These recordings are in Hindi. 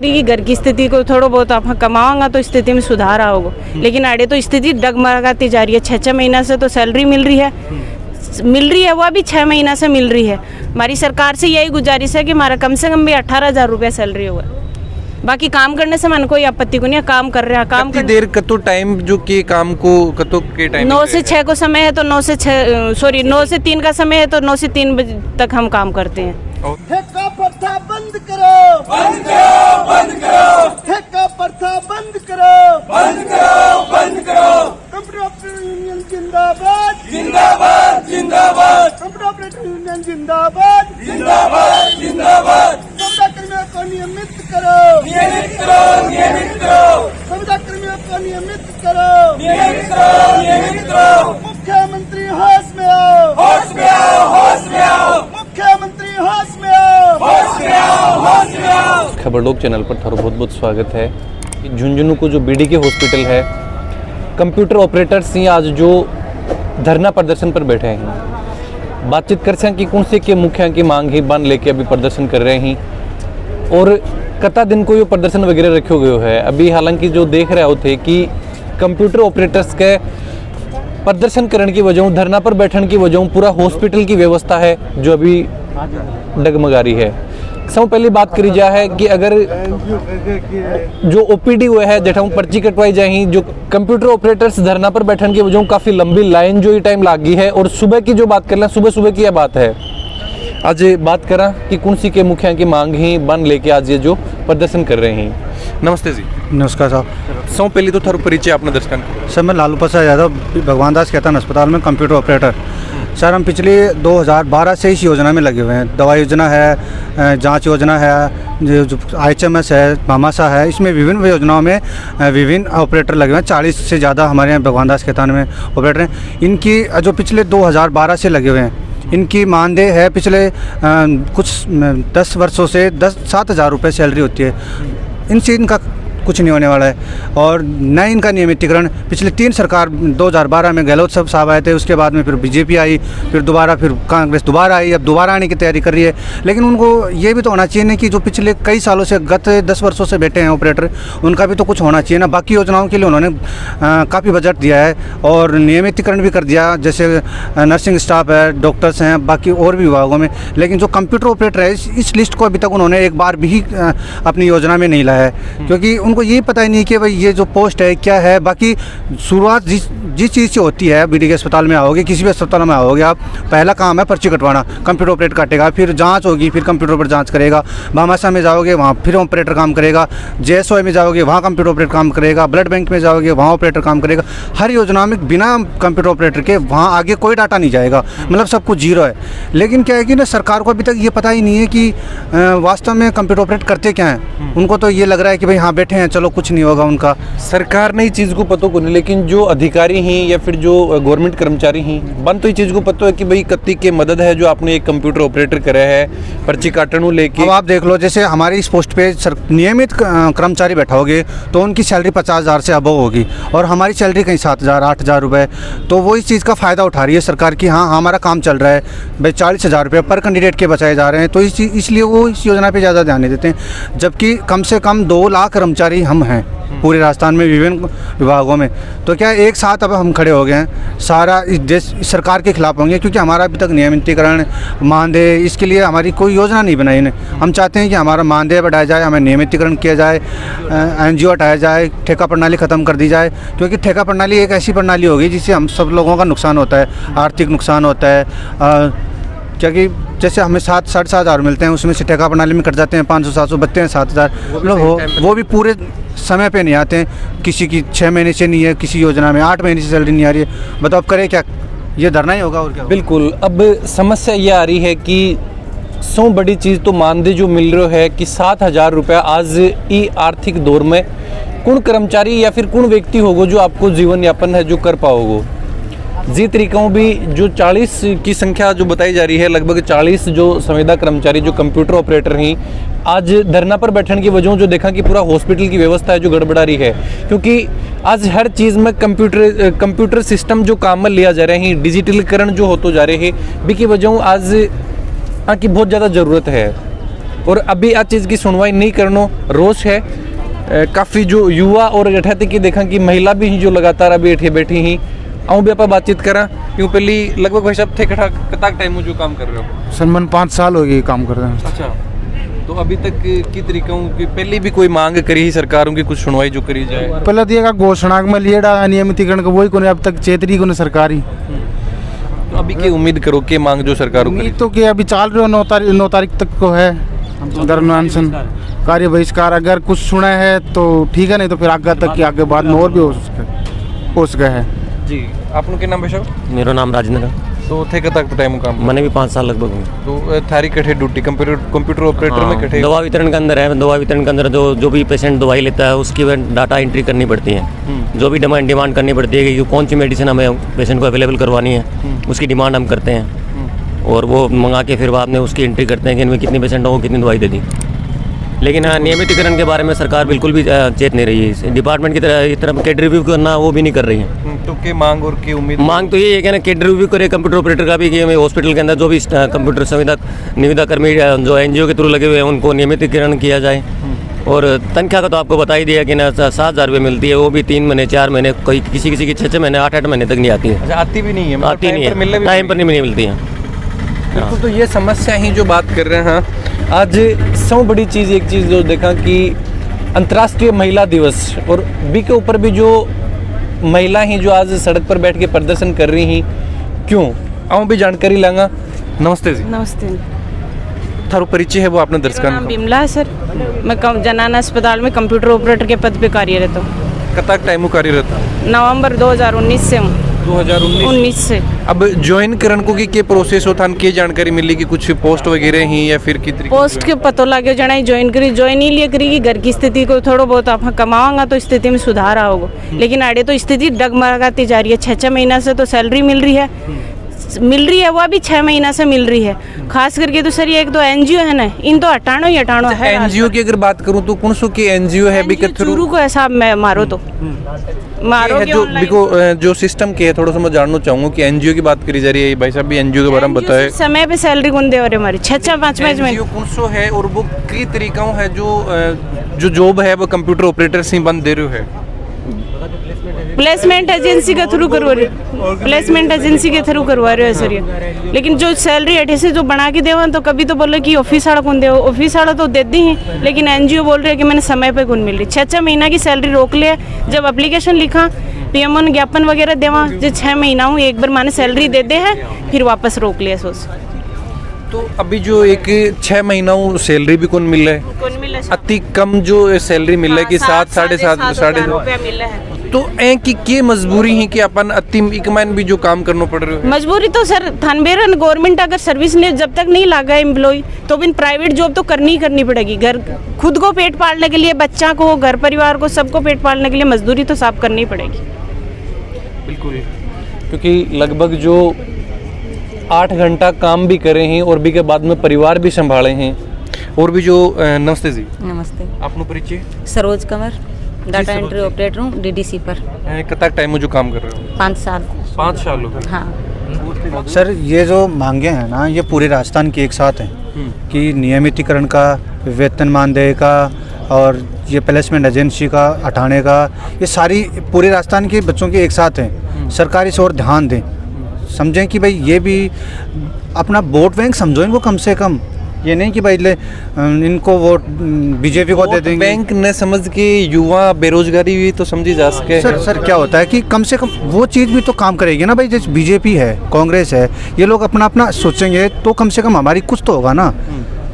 की घर की स्थिति को थोड़ा बहुत आप कमाओगा तो स्थिति में सुधार आओगे, लेकिन आड़े तो स्थिति डगमगाती जा रही है। 6 महीना से तो सैलरी मिल रही है, वह भी 6 महीना से मिल रही है। हमारी सरकार से यही गुजारिश है कि हमारा कम से कम भी 18,000 रुपया सैलरी होगा। बाकी काम करने से मन कोई आपत्ति को नहीं, काम कर रहे हैं। काम कितनी देर कतो टाइम जो कि काम को कतो के टाइम 9 से 6 को समय है तो 9 से 3 का समय है तो 9 से 3 बजे तक हम काम करते हैं। ठेका प्रथा बंद करो, बंद करो, बंद करो। ठेका प्रथा बंद करो, बंद करो, बंद करो। कंप्यूटर ऑपरेटर यूनियन जिंदाबाद, जिंदाबाद, जिंदाबाद। कंप्यूटर ऑपरेटर यूनियन जिंदाबाद, जिंदाबाद, जिंदाबाद। संविदा कर्मियों को नियमित करो, नियमित करो, नियमित करो। संविदा कर्मियों को नियमित करो, नियमित करो, नियमित करो। मुख्यमंत्री होश में आओ, होश में आओ, होश में आओ। मुख्यमंत्री होश में आओ, होश में आओ, होश में आओ। खबरलोक चैनल पर थारो बहुत बहुत स्वागत है। झुंझुनू को जो बीडीके हॉस्पिटल है, कंप्यूटर ऑपरेटर्स ही आज जो धरना प्रदर्शन पर बैठे हैं, बातचीत कर सकें कि कौन से के मुख्य की मांग ही बन लेके अभी प्रदर्शन कर रहे हैं और कता दिन को ये प्रदर्शन वगैरह रखे हुए है। अभी हालांकि जो देख रहे होते कि कंप्यूटर ऑपरेटर्स के प्रदर्शन करने की वजह, धरना पर बैठने की वजह पूरा हॉस्पिटल की व्यवस्था है जो अभी डगमगा रही है। सब पहली बात करी जा है कि अगर जो ओपीडी हुए है जेठा पर्ची कटवाई जाए, जो कंप्यूटर ऑपरेटर्स धरना पर बैठने की वजह काफ़ी लंबी लाइन जो ये टाइम लागी है। और सुबह की जो बात कर लें, सुबह की यह बात है। आज बात करा कि कौन सी के मुखिया की मांग ही बन लेके आज ये जो प्रदर्शन कर रहे हैं। नमस्ते जी। नमस्कार साहब। सौ पहले तो थारो परिचय अपना दर्शक। सर मैं लालू प्रसाद यादव, भगवान दास कहता अस्पताल में कंप्यूटर ऑपरेटर। सर हम पिछले 2012 से इस योजना में लगे हुए हैं। दवा योजना है, जांच योजना है, जो IHMS है, भामाशाह है, इसमें विभिन्न योजनाओं में विभिन्न ऑपरेटर लगे हुए हैं। 40 से ज़्यादा हमारे यहाँ भगवान दास कहता में ऑपरेटर हैं। इनकी जो पिछले 2012 से लगे हुए हैं, इनकी मानदेय है पिछले कुछ 10 वर्षों से 7,000 रुपये सैलरी होती है। इनसे इनका कुछ नहीं होने वाला है। और न इनका नियमितीकरण पिछले 3 सरकार 2012 में गहलोत साहब आए थे, उसके बाद में फिर बीजेपी आई, फिर दोबारा फिर कांग्रेस दोबारा आई, अब दोबारा आने की तैयारी कर रही है। लेकिन उनको ये भी तो होना चाहिए ना कि जो पिछले कई सालों से गत 10 वर्षों से बैठे हैं ऑपरेटर, उनका भी तो कुछ होना चाहिए ना। बाकी योजनाओं के लिए उन्होंने काफ़ी बजट दिया है और नियमितीकरण भी कर दिया, जैसे नर्सिंग स्टाफ है, डॉक्टर्स हैं, बाकी और भी विभागों में। लेकिन जो कंप्यूटर ऑपरेटर है, इस लिस्ट को अभी तक उन्होंने एक बार भी अपनी योजना में नहीं लाया है, क्योंकि उनको ये पता ही नहीं कि भाई ये जो पोस्ट है क्या है। बाकी शुरुआत जिस चीज़ से होती है, बीडीके अस्पताल में आओगे, किसी भी अस्पताल में आओगे आप, पहला काम है पर्ची कटवाना, कंप्यूटर ऑपरेटर काटेगा, फिर जांच होगी, फिर कंप्यूटर पर जांच करेगा। भामाशाह में जाओगे वहाँ फिर ऑपरेटर काम करेगा, JSOI में जाओगे वहाँ कंप्यूटर ऑपरेटर काम करेगा, ब्लड बैंक में जाओगे वहाँ ऑपरेटर काम करेगा। हर योजना में बिना कंप्यूटर ऑपरेटर के वहाँ आगे कोई डाटा नहीं जाएगा, मतलब सब कुछ जीरो है। लेकिन क्या है कि ना, सरकार को अभी तक ये पता ही नहीं है कि वास्तव में कंप्यूटर ऑपरेटर करते क्या हैं। उनको तो ये लग रहा है कि भाई हाँ बैठे हैं, चलो कुछ नहीं होगा उनका। सरकार ने इस चीज़ को पता को नहीं, लेकिन जो अधिकारी हैं या फिर जो गवर्नमेंट कर्मचारी हैं, बन तो इस चीज़ को पता है कि भाई कत्ती के मदद है जो आपने एक कंप्यूटर ऑपरेटर करे है पर्ची काटने लेके। अब आप देख लो, जैसे हमारे इस पोस्ट पे नियमित कर्मचारी बैठाओगे तो उनकी सैलरी 50,000 से अबव होगी और हमारी सैलरी कहीं 7,000 8,000 रुपये। तो वो इस चीज़ का फ़ायदा उठा रही है सरकार की, हाँ हमारा काम चल रहा है भाई, 40,000 रुपये पर कैंडिडेट के बचाए जा रहे हैं। तो इसलिए वो इस योजना पर ज़्यादा ध्यान नहीं देते हैं। जबकि कम से कम 2 लाख कर्मचारी हम हैं पूरे राजस्थान में विभिन्न विभागों में। तो क्या एक साथ अब हम खड़े हो गए हैं, सारा इस देश सरकार के खिलाफ होंगे, क्योंकि हमारा अभी तक नियमितीकरण, मानदेय, इसके लिए हमारी कोई योजना नहीं बनाई ने। हम चाहते हैं कि हमारा मानदेय बढ़ाया जाए, हमें नियमितीकरण किया जाए, NGO हटाया जाए, ठेका प्रणाली ख़त्म कर दी जाए। क्योंकि ठेका प्रणाली एक ऐसी प्रणाली होगी जिससे हम सब लोगों का नुकसान होता है, आर्थिक नुकसान होता है। क्योंकि जैसे हमें 7-7,500 मिलते हैं, उसमें से ठेका प्रणाली में कट जाते हैं 500-700, बचते हैं 7,000। मतलब वो भी पूरे समय पे नहीं आते हैं। किसी की 6 महीने से नहीं है, किसी योजना में 8 महीने से सैलरी नहीं आ रही है। बताओ अब करें क्या? ये धरना ही होगा और क्या? बिल्कुल। अब समस्या ये आ रही है कि सौ बड़ी चीज़ तो मानदेय जो मिल रहा है कि 7,000 रुपया आज ई आर्थिक दौर में कौन कर्मचारी या फिर कौन व्यक्ति होगा जो आपको जीवन यापन है जो कर पाओगे। जी तरीकों भी जो 40 की संख्या जो बताई जा रही है, लगभग 40 जो संविदा कर्मचारी जो कंप्यूटर ऑपरेटर हैं आज धरना पर बैठने की वजह जो देखा कि पूरा हॉस्पिटल की व्यवस्था है जो गड़बड़ा रही है। क्योंकि आज हर चीज़ में कंप्यूटर सिस्टम जो काम में लिया जा रहे हैं, डिजिटलीकरण जो होते जा रहे हैं, भी की वजह आज की बहुत ज़्यादा ज़रूरत है। और अभी आ चीज़ की सुनवाई नहीं करनो रोष है। काफ़ी जो युवा और अठा की देखा कि महिला भी ही जो लगातार अभी अठे बैठी ही आऊँ भी आप बातचीत करा क्यों पहली लगभग भाई साहब थे कताक टाइम जो काम कर रहे हो? सलमान 5 साल हो गए काम कर रहे हैं। अच्छा, तो अभी तक की तरीकों की पहले भी कोई मांग करी ही सरकारों की कुछ सुनवाई जो करी जाए? पहले दिएगा घोषणा में लिएड़ा अनियमितीकरण का वही कोने अब तक चेतरी कोने सरकारी। तो अभी की उम्मीद करो कि मांग जो सरकारों उम्मीद तो कि अभी चाल रहे हो 9 तारीख तक को है धरना कार्य बहिष्कार। अगर कुछ सुना है तो ठीक है, नहीं तो फिर आगे तक की आगे बाद में और भी हो सके है। जी, आपको क्या नाम है साहब? मेरा नाम राजेंद्र है। तो थे कतक टाइम काम? मैंने भी 5 साल लगभग हुए। तो थारी कठे ड्यूटी कंप्यूटर ऑपरेटर में कठे? दवा वितरण के अंदर है। दवा वितरण के अंदर जो भी पेशेंट दवाई लेता है उसकी डाटा एंट्री करनी पड़ती है। जो भी डिमांड करनी पड़ती है कि कौन सी मेडिसिन हमें पेशेंट को अवेलेबल करवानी है, उसकी डिमांड हम करते हैं और वो मंगा के फिर बाद में उसकी एंट्री करते हैं कि इनमें कितनी पेशेंटों को कितनी दवाई दे दी। लेकिन नियमितीकरण के बारे में सरकार बिल्कुल भी चेत नहीं रही है। डिपार्टमेंट की तरह इस तरह केड रिव्यू करना वो भी नहीं कर रही है। तो के मांग और की उम्मीद? मांग तो ये है कि ना केड रिव्यू करे कंप्यूटर ऑपरेटर का भी कि हमें हॉस्पिटल के अंदर जो भी कंप्यूटर निविदा कर्मी जो NGO के थ्रू लगे हुए हैं उनको नियमितीकरण किया जाए। और तनख्वाह का तो आपको बता ही दिया कि ना 7,000 रुपये मिलती है, वो भी 3 महीने 4 महीने, कोई किसी की 6 महीने 8 महीने तक नहीं आती है। अच्छा, आती भी नहीं है? आती नहीं है, टाइम पर नहीं मिलती है। बिल्कुल, तो ये समस्या ही जो बात कर रहे हैं आज सब बड़ी चीज़ एक चीज़ जो देखा कि अंतर्राष्ट्रीय महिला दिवस और बी के ऊपर भी जो महिला ही जो आज सड़क पर बैठ के प्रदर्शन कर रही हैं, क्यों आऊँ भी जानकारी लांगा। नमस्ते जी। नमस्ते। थारो परिचय है वो आपने दर्शकों नाम बिमला है सर। मैं जनाना अस्पताल में कंप्यूटर ऑपरेटर के पद पे कार्यरत हूँ। कताक टाइम कार्यरत? नवंबर 2019 से हूँ। 2019 से। अब ज्वाइन करन को की प्रोसेस होता है, की जानकारी मिली कि कुछ पोस्ट वगैरह ही या फिर कितनी पोस्ट के पतो लगे जना ज्वाइन ही लिए करी कि घर की स्थिति को थोड़ा बहुत आप कमाऊंगा तो स्थिति में सुधार आओगे, लेकिन आड़े तो स्थिति डगमगाती जा रही है। 6 महीना से तो सैलरी मिल रही है वो भी 6 महीना से मिल रही है। खास करके तो सर ये एक तो NGO है ना, इन तो हटानो ही हटानो है। NGO की अगर बात करूं तो कौन सो की NGO है? चूरू को ऐसा मारो तो मारो है जो बिको जो सिस्टम के है थोड़ा सा मैं जानना चाहूंगा कि NGO की बात करी जा रही है। भाई साहब भी NGO के बारे में बताए। समय पे सैलरी कौन दे और हमारी 6-5 में NGO कौन सो है और वो कई तरीका है जो जॉब है वो कंप्यूटर ऑपरेटर से बंद दे रहे है? प्लेसमेंट एजेंसी के थ्रू करवा रहे हो सर ये। लेकिन जो सैलरी अठे से जो बना के देवा तो कभी तो बोले कि ऑफिस वाला कौन दे, ऑफिस वाला तो देते ही, लेकिन NGO बोल रहे हैं कि मैंने समय पे कौन मिल रही। 6 महीना की सैलरी रोक लिया। जब एप्लीकेशन लिखा PMO ने ज्ञापन वगैरह देवा जो 6 महीना हूँ एक बार मैंने सैलरी दे दे है, फिर वापस रोक लिया सोच। तो अभी जो एक 6 महीना सैलरी भी कौन मिल रहा है? अति कम जो सैलरी मिल रहा है कि 7 साढ़े 7 रुपया मिल रहा है। तो की मजबूरी है कि अपन अति इकमान भी जो काम करना पड़ रहा है? मजबूरी तो सर थानबेरन गवर्नमेंट अगर सर्विस ने जब तक नहीं लगा एम्प्लॉय तो बिन प्राइवेट जॉब तो करनी पड़ेगी। घर खुद को पेट पालने के लिए, बच्चा को, घर परिवार को, सबको पेट पालने के लिए मजदूरी तो साफ करनी पड़ेगी। बिल्कुल, क्योंकि लगभग जो 8 घंटा काम भी करे हैं और भी के बाद में परिवार भी संभाले हैं। और भी जो नमस्ते जी। नमस्ते। आपनो परिचय? Saroj Kanwar, data entry operator हूँ DDC पर। कितना टाइम में जो काम कर रहे हो? 5 साल। 5 साल हो गए। हाँ सर, ये जो मांगे हैं ना ये पूरे राजस्थान की एक साथ हैं कि नियमितीकरण का, वेतनमान देय का और ये प्लेसमेंट एजेंसी का हटाने का, ये सारी पूरे राजस्थान के बच्चों की एक साथ हैं। सरकार इस ओर ध्यान दें, समझें कि भाई ये भी अपना वोट बैंक समझो इनको कम से कम। ये नहीं कि भाई इनको वोट BJP को दे देंगे। बैंक न समझ के युवा बेरोजगारी भी तो समझी जा सके। सर क्या होता है कि कम से कम वो चीज़ भी तो काम करेगी ना भाई। जैसे BJP है, कांग्रेस है, ये लोग अपना सोचेंगे तो कम से कम हमारी कुछ तो होगा ना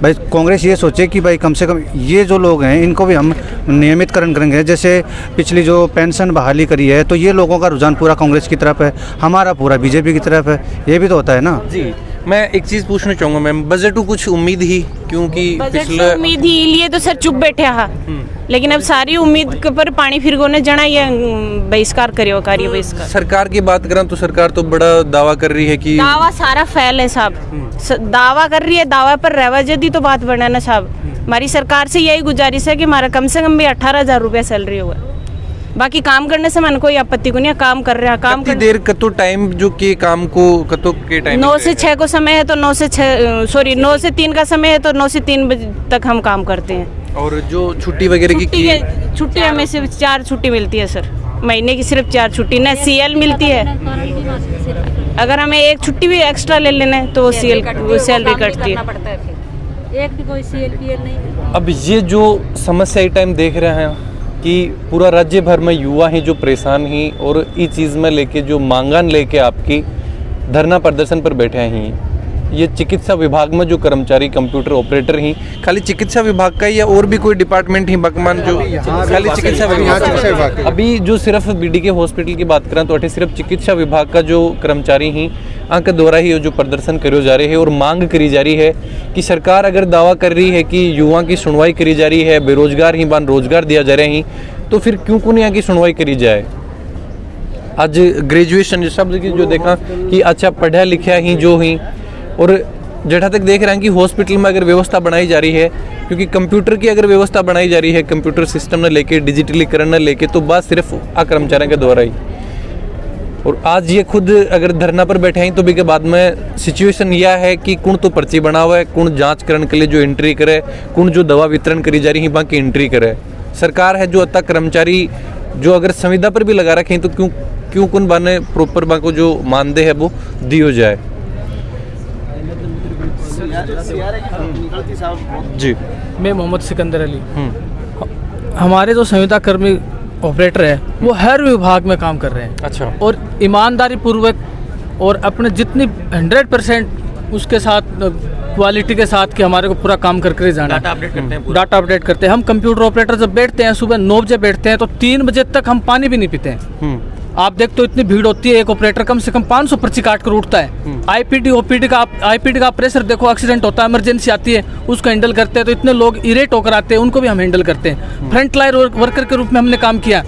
भाई। कांग्रेस ये सोचे कि भाई कम से कम ये जो लोग हैं इनको भी हम नियमितकरण करेंगे। जैसे पिछली जो पेंशन बहाली करी है तो ये लोगों का रुझान पूरा कांग्रेस की तरफ है, हमारा पूरा BJP की तरफ है। ये भी तो होता है ना जी। मैं एक चीज़ पूछना चाहूँगा मैम, बजट कुछ उम्मीद ही क्योंकि पिछले उम्मीद ही लिए तो सर चुप बैठे हा, लेकिन अब सारी उम्मीद के पर पानी फिर गोने जना ये बहिष्कार करियो कार्य बहिष्कार। सरकार की बात करें तो सरकार तो बड़ा दावा कर रही है कि दावा सारा फैल है साहब, दावा कर रही है, दावा पर रहवा जदी तो बात बढ़ना ना साहब। हमारी सरकार से यही गुजारिश है कि हमारा कम से कम भी 18,000 रुपया सैलरी होगा। बाकी काम करने से मन कोई आपत्ति को नहीं है, काम कर रहे हैं, काम कितनी कर देर कतो टाइम जो के काम को कतो के टाइम 9 से 6 को समय है तो 9 से 3 का समय है तो 9 से 3 बजे तक हम काम करते हैं। और जो छुट्टी वगैरह की छुट्टी हमें सिर्फ 4 छुट्टी मिलती है सर, महीने की सिर्फ 4 छुट्टी, न सीएल मिलती है। अगर हमें एक छुट्टी भी एक्स्ट्रा ले लेना है तो वो सैलरी कटती है। एक भी कोई CLPL नहीं। अब ये जो समस्या इस टाइम देख रहे हैं कि पूरा राज्य भर में युवा हैं जो परेशान हैं और इस चीज़ में लेके जो मांगान लेके आपकी धरना प्रदर्शन पर बैठे हैं। ये चिकित्सा विभाग में जो कर्मचारी कंप्यूटर ऑपरेटर हैं, खाली चिकित्सा विभाग का या और भी कोई डिपार्टमेंट ही वर्तमान जो खाली चिकित्सा विभाग, अभी जो सिर्फ बीडीके हॉस्पिटल की बात करें तो सिर्फ चिकित्सा विभाग का जो कर्मचारी हैं आंक द्वारा ही जो प्रदर्शन करो जा रहे हैं और मांग करी जा रही है कि सरकार अगर दावा कर रही है कि युवा की सुनवाई करी जा रही है, बेरोजगार ही बान रोजगार दिया जा रहे हैं, तो फिर क्यों को यहाँ की सुनवाई करी जाए। आज ग्रेजुएशन शब्द की जो देखा कि अच्छा पढ़ा लिखा ही जो ही, और जहाँ तक देख रहे हैं कि हॉस्पिटल में अगर व्यवस्था बनाई जा रही है, क्योंकि कंप्यूटर की अगर व्यवस्था बनाई जा रही है, कंप्यूटर सिस्टम ने लेके डिजिटलीकरण ने लेके, तो बात सिर्फ कर्मचारियों के द्वारा ही। और आज ये खुद अगर धरना पर बैठे हैं तो भी के बाद में सिचुएशन यह है कि कौन तो पर्ची बना हुआ है, कौन जांच करने के लिए जो एंट्री करे, कौन जो दवा वितरण करी जा रही है बाकी एंट्री करे। सरकार है जो अतः कर्मचारी जो अगर संविदा पर भी लगा रखे हैं तो क्यों कौन बाने प्रॉपर बाको जो मानदेय है वो दियो जाए। जी, मैं मोहम्मद सिकंदर अली। हमारे जो संविदा कर्मी ऑपरेटर है वो हर विभाग में काम कर रहे हैं। अच्छा। और ईमानदारी पूर्वक और अपने जितनी 100% उसके साथ क्वालिटी के साथ कि हमारे को पूरा काम करके जाना। डाटा अपडेट करते हैं, डाटा अपडेट करते हैं। हम कंप्यूटर ऑपरेटर जब बैठते हैं सुबह 9 बजे बैठते हैं तो 3 बजे तक हम पानी भी नहीं पीते हैं। आप देख तो इतनी भीड़ होती है, एक ऑपरेटर कम से कम 500 पर्ची काट कर उठता है। आईपीडी ओपीडी का प्रेशर देखो, एक्सीडेंट होता है, इमरजेंसी आती है, उसको हैंडल करते हैं तो इतने लोग इरेट होकर आते हैं, उनको भी हम हैंडल करते हैं। फ्रंट लाइन वर्कर के रूप में हमने काम किया।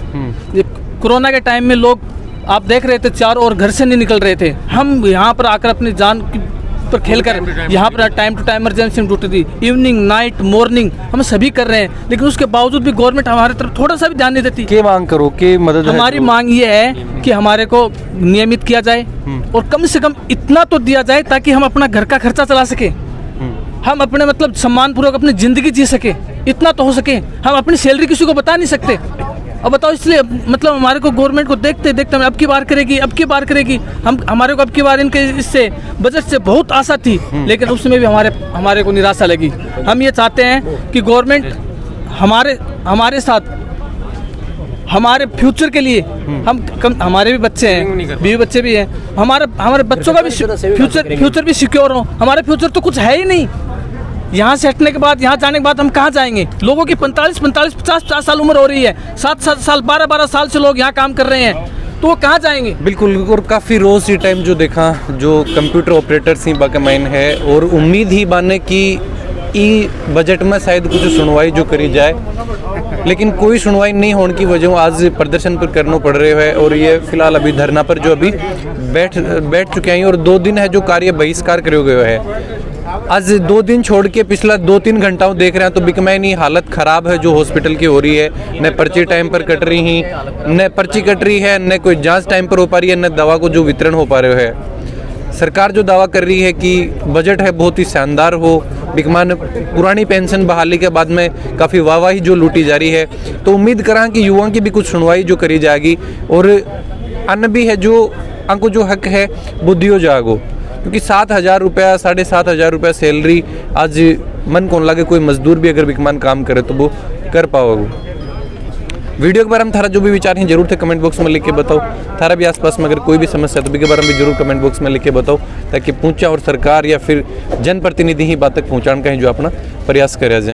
कोरोना के टाइम में लोग आप देख रहे थे चारों ओर घर से नहीं निकल रहे थे, हम यहाँ पर आकर अपनी जान पर खेल कर यहाँ पर time to time emergency duty दी, इवनिंग नाइट मॉर्निंग हम सभी कर रहे हैं, लेकिन उसके बावजूद भी गवर्नमेंट हमारे तरफ थोड़ा सा भी ध्यान नहीं देती। क्या मांग करो, क्या मदद है? हमारी मांग ये है कि हमारे को नियमित किया जाए और कम से कम इतना तो दिया जाए ताकि हम अपना घर का खर्चा चला सके, हम अपने मतलब सम्मान पूर्वक अपनी जिंदगी जी सके, इतना तो हो सके। हम अपनी सैलरी किसी को बता नहीं सकते। अब बताओ, इसलिए मतलब हमारे को गवर्नमेंट को देखते देखते हमें अब की बार करेगी हम हमारे को अब की बार इनके इससे बजट से बहुत आशा थी, लेकिन उसमें भी हमारे को निराशा लगी। हम ये चाहते हैं कि गवर्नमेंट हमारे साथ हमारे फ्यूचर के लिए हमारे भी बच्चे हैं, बीवी बच्चे भी हैं, हमारे बच्चों का भी फ्यूचर भी सिक्योर हो। हमारे फ्यूचर तो कुछ है ही नहीं। यहाँ से हटने के बाद, यहाँ जाने के बाद हम कहाँ जाएंगे? लोगों की 45, 50 साल उम्र हो रही है, 7 साल 12 साल से लोग यहाँ काम कर रहे हैं, तो वो कहाँ जाएंगे? बिल्कुल। और काफ़ी रोज़ ये टाइम जो देखा जो कंप्यूटर ऑपरेटर्स ही बाकमाइन है, और उम्मीद ही बाने की ई बजट में शायद कुछ सुनवाई जो करी जाए, लेकिन कोई सुनवाई नहीं होने की वजह आज प्रदर्शन पर करना पड़ रहे है। और ये फिलहाल अभी धरना पर जो अभी बैठ चुके हैं और 2 दिन है जो कार्य बहिष्कार करे गए है। आज 2 दिन छोड़ के पिछला 2-3 घंटा देख रहे हैं तो बिकमैनी हालत ख़राब है जो हॉस्पिटल की हो रही है। न पर्ची टाइम पर कट रही ही, न पर्ची कट रही है, न कोई जांच टाइम पर हो पा रही है, न दवा को जो वितरण हो पा रहे है। सरकार जो दावा कर रही है कि बजट है बहुत ही शानदार हो, बिकमान पुरानी पेंशन बहाली के बाद में काफ़ी वाहवाही जो लूटी जा रही है, तो उम्मीद करा कि युवाओं की भी कुछ सुनवाई जो करी जाएगी और अन्य भी है जो अंको जो हक है वो दियो जाएगो। क्योंकि 7,000 रुपया 7,500 रुपया सैलरी आज मन कौन लगे कोई मजदूर भी अगर बिकमान काम करे तो वो कर पाओगे। वीडियो के बारे में थारा जो भी विचार हैं जरूर थे कमेंट बॉक्स में लिख के बताओ। थारा भी आसपास में अगर कोई भी समस्या तो भी के बारे में भी जरूर कमेंट बॉक्स में लिख के बताओ, ताकि पहुंचा और सरकार या फिर जनप्रतिनिधि ही बात तक पहुंचाने का ही जो अपना प्रयास करे जाए।